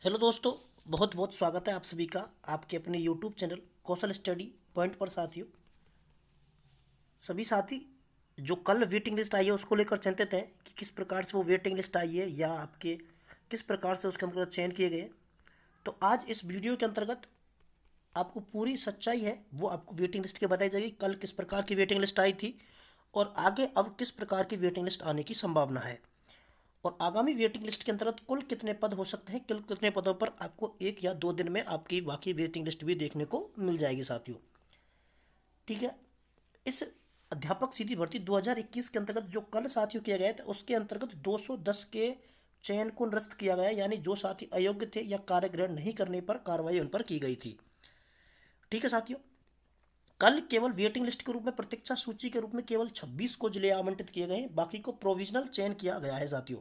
Hello दोस्तों, बहुत बहुत स्वागत है आप सभी का आपके अपने यूट्यूब चैनल कौशल स्टडी पॉइंट पर। साथियों, सभी साथी जो कल वेटिंग लिस्ट आई है उसको लेकर चिंतित हैं कि किस प्रकार से वो वेटिंग लिस्ट आई है या आपके किस प्रकार से उसके अंतर्गत चयन किए गए। तो आज इस वीडियो के अंतर्गत आपको पूरी सच्चाई है वो आपको वेटिंग लिस्ट के बताई जाएगी, कल किस प्रकार की वेटिंग लिस्ट आई थी और आगे अब किस प्रकार की वेटिंग लिस्ट आने की संभावना है, और आगामी वेटिंग लिस्ट के अंतर्गत कुल कितने पद हो सकते हैं, कुल कितने पदों पर आपको 1 या 2 दिन में आपकी बाकी वेटिंग लिस्ट भी देखने को मिल जाएगी साथियों। ठीक है। इस अध्यापक सीधी भर्ती 2021 के अंतर्गत जो कल साथियों किया गया था उसके अंतर्गत 210 के चयन को निरस्त किया गया, यानी जो साथी अयोग्य थे या कार्य ग्रहण नहीं करने पर कार्रवाई उन पर की गई थी। ठीक है साथियों, कल केवल वेटिंग लिस्ट के रूप में प्रतीक्षा सूची के रूप में केवल 26 को जिले आवंटित किए गए हैं, बाकी को प्रोविजनल चयन किया गया है साथियों।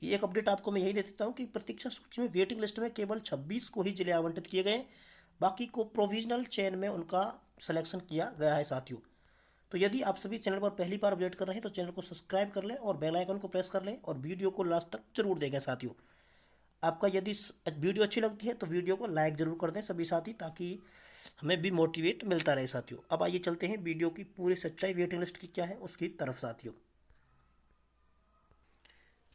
ये एक अपडेट आपको मैं यही दे देता हूँ कि प्रतीक्षा सूची में वेटिंग लिस्ट में केवल 26 को ही जिले आवंटित किए गए हैं, बाकी को प्रोविजनल चयन में उनका सिलेक्शन किया गया है साथियों। तो यदि आप सभी चैनल पर पहली बार अपडेट कर रहे हैं तो चैनल को सब्सक्राइब कर लें और बेल आइकन को प्रेस कर लें और वीडियो को लास्ट तक जरूर देखें साथियों। आपका यदि वीडियो अच्छी लगती है तो वीडियो को लाइक जरूर कर दें सभी साथी, ताकि हमें भी मोटिवेट मिलता रहे साथियों। अब आइए चलते हैं वीडियो की पूरी सच्चाई वेटिंग लिस्ट की क्या है उसकी तरफ साथियों।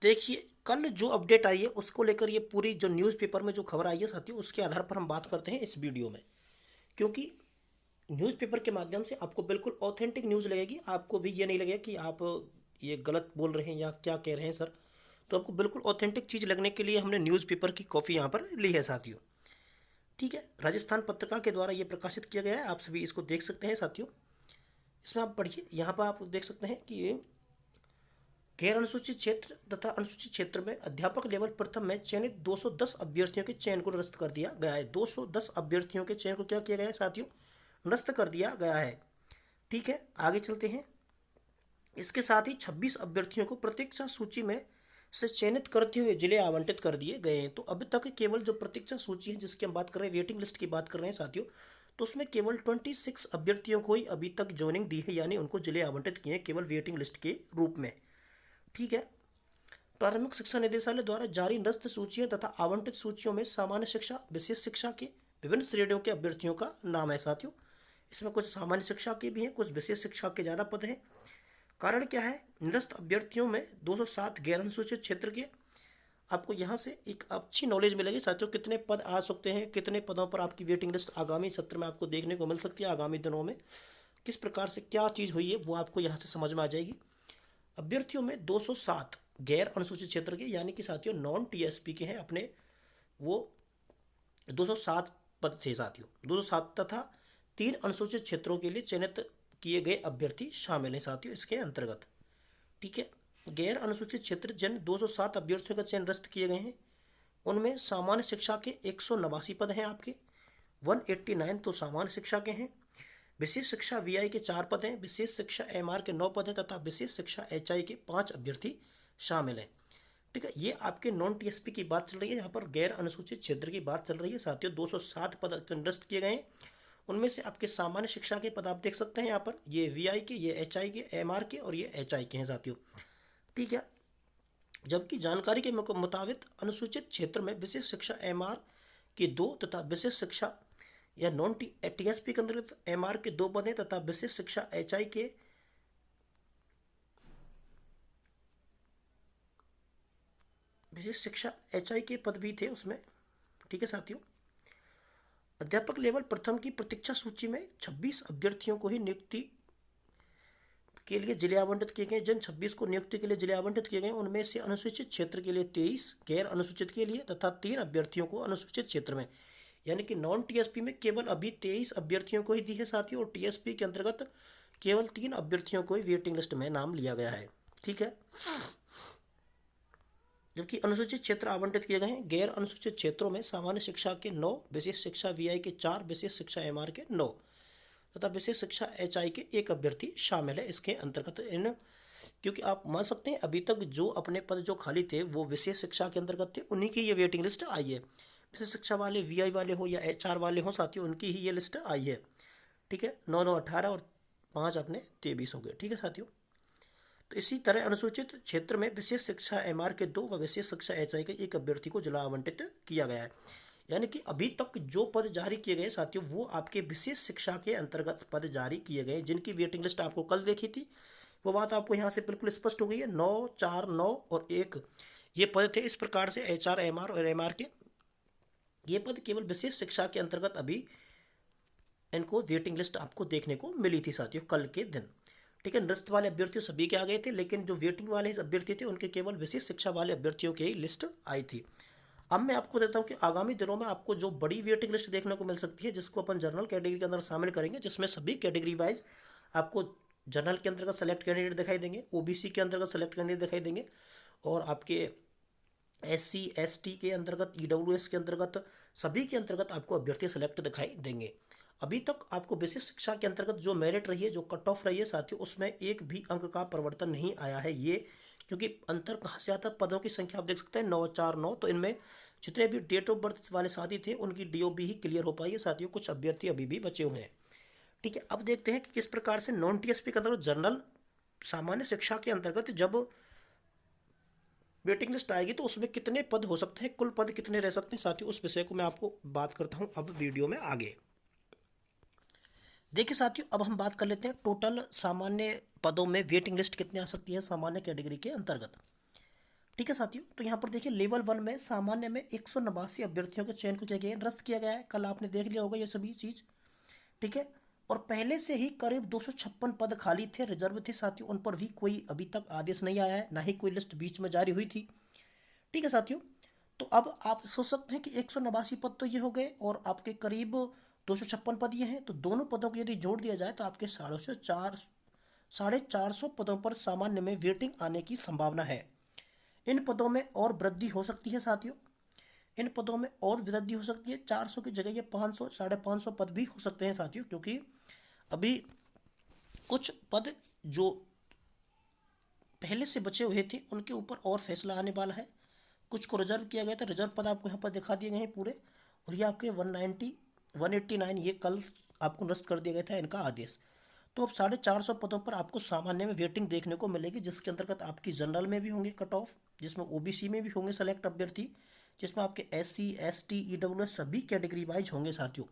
देखिए, कल जो अपडेट आई है उसको लेकर ये पूरी जो न्यूज़पेपर में जो खबर आई है साथियों उसके आधार पर हम बात करते हैं इस वीडियो में, क्योंकि न्यूज़पेपर के माध्यम से आपको बिल्कुल ऑथेंटिक न्यूज़ लगेगी। आपको भी ये नहीं लगेगा कि आप ये गलत बोल रहे हैं या क्या कह रहे हैं सर। तो आपको बिल्कुल ऑथेंटिक चीज़ लगने के लिए हमने न्यूज़पेपर की कॉपी यहाँ पर ली है साथियों। ठीक है, राजस्थान पत्रिका के द्वारा ये प्रकाशित किया गया है, आप सभी इसको देख सकते हैं साथियों। इसमें आप पढ़िए, यहाँ पर आप देख सकते हैं कि गैर अनुसूचित क्षेत्र तथा अनुसूचित क्षेत्र में अध्यापक लेवल प्रथम में चयनित 210 अभ्यर्थियों के चयन को निरस्त कर दिया गया है। 210 अभ्यर्थियों के चयन को क्या किया गया है साथियों, निरस्त कर दिया गया है। ठीक है, आगे चलते हैं। इसके साथ ही 26 अभ्यर्थियों को प्रतीक्षा सूची में से चयनित करते हुए जिले आवंटित कर दिए गए हैं। तो अभी तक केवल जो प्रतीक्षा सूची है जिसकी हम बात कर रहे हैं, वेटिंग लिस्ट की बात कर रहे हैं साथियों, तो उसमें केवल 26 अभ्यर्थियों को ही अभी तक ज्वाइनिंग दी है, यानी उनको जिले आवंटित किए हैं केवल वेटिंग लिस्ट के रूप में। ठीक है। प्राथमिक शिक्षा निदेशालय द्वारा जारी निरस्त सूचियों तथा आवंटित सूचियों में सामान्य शिक्षा, विशेष शिक्षा के विभिन्न श्रेणियों के अभ्यर्थियों का नाम है साथियों। इसमें कुछ सामान्य शिक्षा के भी हैं, कुछ विशेष शिक्षा के ज़्यादा पद हैं। कारण क्या है, निरस्त अभ्यर्थियों में 207 गैर अनुसूचित क्षेत्र के। आपको यहाँ से एक अच्छी नॉलेज मिलेगी साथियों, कितने पद आ सकते हैं, कितने पदों पर आपकी वेटिंग लिस्ट आगामी सत्र में आपको देखने को मिल सकती है। आगामी दिनों में किस प्रकार से क्या चीज़ हुई है वो आपको यहाँ से समझ में आ जाएगी। अभ्यर्थियों में 207 गैर अनुसूचित क्षेत्र के, यानी कि साथियों नॉन टीएसपी के हैं अपने, वो 207 पद थे साथियों। 207 तथा 3 अनुसूचित क्षेत्रों के लिए चयनित किए गए अभ्यर्थी शामिल हैं साथियों इसके अंतर्गत। ठीक है, गैर अनुसूचित क्षेत्र जिन 207 अभ्यर्थियों का चयन रद्द किए गए हैं उनमें सामान्य शिक्षा के 189 पद हैं आपके, 189 तो सामान्य शिक्षा के हैं। विशेष शिक्षा वीआई के 4 पद हैं, विशेष शिक्षा एमआर के 9 पद हैं तथा विशेष शिक्षा एचआई के 5 अभ्यर्थी शामिल हैं। ठीक है, ये आपके नॉन टीएसपी की बात चल रही है, यहाँ पर गैर अनुसूचित क्षेत्र की बात चल रही है साथियों। 207 पद निरस्त किए गए हैं, उनमें से आपके सामान्य शिक्षा के पद आप देख सकते हैं यहाँ पर, ये वीआई के, ये एचआई के, एमआर के और ये एचआई के हैं साथियों। ठीक है, जबकि जानकारी के मुताबिक अनुसूचित क्षेत्र में विशेष शिक्षा एमआर के 2 तथा विशेष शिक्षा या नॉन टीएसपी के अंतर्गत एमआर के 2 पद हैं तथा विशेष शिक्षा एचआई के विशेष शिक्षा एचआई के पद भी थे उसमें। ठीक है साथियों, अध्यापक लेवल प्रथम की प्रतीक्षा सूची में 26 अभ्यर्थियों को ही नियुक्ति के लिए जिले आवंटित किए गए। जिन 26 को नियुक्ति के लिए जिले आवंटित किए गए उनमें से अनुसूचित क्षेत्र के लिए 23, गैर अनुसूचित के लिए तथा 3 अभ्यर्थियों को अनुसूचित क्षेत्र में, यानी कि नॉन टीएसपी में केवल अभी 23 अभ्यर्थियों को ही दी है साथियों, और टीएसपी के अंतर्गत केवल 3 अभ्यर्थियों को ही वेटिंग लिस्ट में नाम लिया गया है। ठीक है, जबकि अनुसूचित क्षेत्र आवंटित किए गए हैं। गैर अनुसूचित क्षेत्रों में सामान्य शिक्षा के 9, विशेष शिक्षा वीआई के 4, विशेष शिक्षा एमआर के 9 तथा विशेष शिक्षा एचआई के 1 अभ्यर्थी शामिल है इसके अंतर्गत। इन क्योंकि आप मान सकते हैं अभी तक जो अपने पद जो खाली थे वो विशेष शिक्षा के अंतर्गत थे, उन्हीं की ये वेटिंग लिस्ट आई है। विशेष शिक्षा वाले वीआई वाले हो या एचआर वाले हो साथियों, उनकी ही ये लिस्ट आई है। ठीक है, 9 9 18 और 5 अपने 23 हो गए। ठीक है साथियों, तो इसी तरह अनुसूचित क्षेत्र में विशेष शिक्षा एमआर के 2 व विशेष शिक्षा एचआई के 1 अभ्यर्थी को जिला आवंटित किया गया है। यानी कि अभी तक जो पद जारी किए गए साथियों, वो आपके विशेष शिक्षा के अंतर्गत पद जारी किए गए, जिनकी वेटिंग लिस्ट आपको कल देखी थी। वो बात आपको यहाँ से बिल्कुल स्पष्ट हो गई है। 9, 4, 9 और 1 ये पद थे। इस प्रकार से एचआर, एमआर और एमआर के ये पद केवल विशेष शिक्षा के अंतर्गत अभी इनको वेटिंग लिस्ट आपको देखने को मिली थी साथियों कल के दिन। ठीक है, निरस्त वाले अभ्यर्थी सभी के आ गए थे, लेकिन जो वेटिंग वाले अभ्यर्थी थे उनके केवल विशेष शिक्षा वाले अभ्यर्थियों की ही लिस्ट आई थी। अब मैं आपको देता हूं कि आगामी दिनों में आपको जो बड़ी वेटिंग लिस्ट देखने को मिल सकती है, जिसको अपन जनरल कैटेगरी के अंदर शामिल करेंगे, जिसमें सभी कैटेगरी वाइज आपको जनरल के अंतर्गत सेलेक्ट कैंडिडेट दिखाई देंगे, ओबीसी के अंतर्गत सेलेक्ट कैंडिडेट दिखाई देंगे, और आपके एससी एसटी के अंतर्गत, ईडब्ल्यूएस के अंतर्गत, सभी के अंतर्गत आपको अभ्यर्थी सेलेक्ट दिखाई देंगे। अभी तक आपको विशेष शिक्षा के अंतर्गत जो मेरिट रही है, जो कट ऑफ रही है साथियों, उसमें एक भी अंक का परिवर्तन नहीं आया है। ये क्योंकि अंतर कहाँ से आता है, पदों की संख्या आप देख सकते हैं 9, 4, 9, तो इनमें जितने भी डेट ऑफ बर्थ वाले साथी थे उनकी डीओबी ही क्लियर हो पाई है साथियों। कुछ अभ्यर्थी अभी भी बचे हुए हैं। ठीक है, अब देखते हैं कि किस प्रकार से नॉन टीएसपी के अंतर्गत जनरल सामान्य शिक्षा के अंतर्गत जब वेटिंग लिस्ट आएगी तो उसमें कितने पद हो सकते हैं, कुल पद कितने रह सकते हैं साथियों, उस विषय को मैं आपको बात करता हूं अब वीडियो में आगे। देखिए साथियों, अब हम बात कर लेते हैं टोटल सामान्य पदों में वेटिंग लिस्ट कितनी आ सकती है सामान्य कैटेगरी के अंतर्गत। ठीक है साथियों, तो यहाँ पर देखिए लेवल 1 में सामान्य में 189 अभ्यर्थियों के चयन को किया गया है, निरस्त किया गया है। कल आपने देख लिया होगा ये सभी चीज। ठीक है, और पहले से ही करीब 256 पद खाली थे, रिजर्व थे साथियों, उन पर भी कोई अभी तक आदेश नहीं आया है, ना ही कोई लिस्ट बीच में जारी हुई थी। ठीक है साथियों, तो अब आप सोच सकते हैं कि 189 पद तो ये हो गए और आपके करीब 256 पद ये हैं, तो दोनों पदों को यदि जोड़ दिया जाए तो आपके 450 पदों पर सामान्य में वेटिंग आने की संभावना है। इन पदों में और वृद्धि हो सकती है साथियों, इन पदों में और वृद्धि हो सकती है। 400 की जगह ये 500, 550 पद भी हो सकते हैं साथियों, क्योंकि अभी कुछ पद जो पहले से बचे हुए थे उनके ऊपर और फैसला आने वाला है। कुछ को रिजर्व किया गया था, रिजर्व पद आपको यहाँ पर दिखा दिए गए हैं पूरे, और ये आपके 190, 189 ये कल आपको निरस्त कर दिया गया था इनका आदेश। तो अब 450 पदों पर आपको सामान्य में वेटिंग देखने को मिलेगी, जिसके अंतर्गत आपकी जनरल में भी होंगे कट ऑफ, जिसमें ओबीसी में भी होंगे सेलेक्ट अभ्यर्थी, जिसमें आपके एससी, एसटी, ईडब्ल्यूएस सभी कैटेगरी वाइज होंगे साथियों।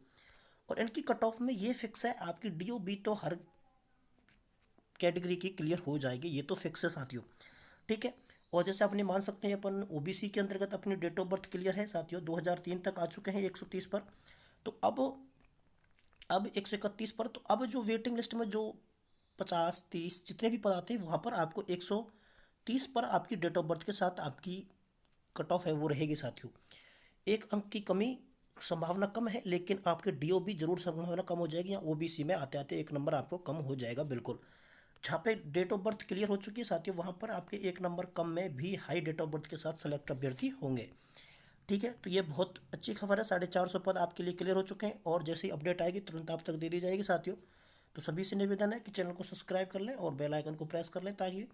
और इनकी कट ऑफ में ये फिक्स है, आपकी डीओबी तो हर कैटेगरी की क्लियर हो जाएगी, ये तो फिक्स है साथियों। ठीक है, और जैसे अपने मान सकते हैं अपन ओबीसी के अंतर्गत अपनी डेट ऑफ बर्थ क्लियर है साथियों, 2003 तक आ चुके हैं 130 पर। तो अब 131 पर, तो अब जो वेटिंग लिस्ट में जो 50, 30 जितने भी पद आते हैं वहाँ पर आपको 130 पर आपकी डेट ऑफ बर्थ के साथ आपकी कट ऑफ है वो रहेगी साथियों। एक अंक की कमी संभावना कम है, लेकिन आपके डीओबी जरूर संभावना कम हो जाएगी, या ओबीसी में आते आते एक नंबर आपको कम हो जाएगा बिल्कुल। जहाँ पे डेट ऑफ बर्थ क्लियर हो चुकी है साथियों, वहाँ पर आपके एक नंबर कम में भी हाई डेट ऑफ बर्थ के साथ सेलेक्ट अभ्यर्थी होंगे। ठीक है, तो ये बहुत अच्छी खबर है, 450 पद आपके लिए क्लियर हो चुके हैं, और जैसी अपडेट आएगी तुरंत आप तक दे दी जाएगी साथियों। तो सभी से निवेदन है कि चैनल को सब्सक्राइब कर लें और बेल आइकन को प्रेस कर लें, ताकि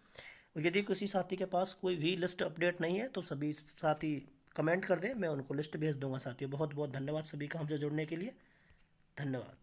यदि किसी साथी के पास कोई भी लिस्ट अपडेट नहीं है तो सभी साथी कमेंट कर दें, मैं उनको लिस्ट भेज दूंगा साथियों। बहुत बहुत धन्यवाद सभी का हमसे जुड़ने के लिए, धन्यवाद।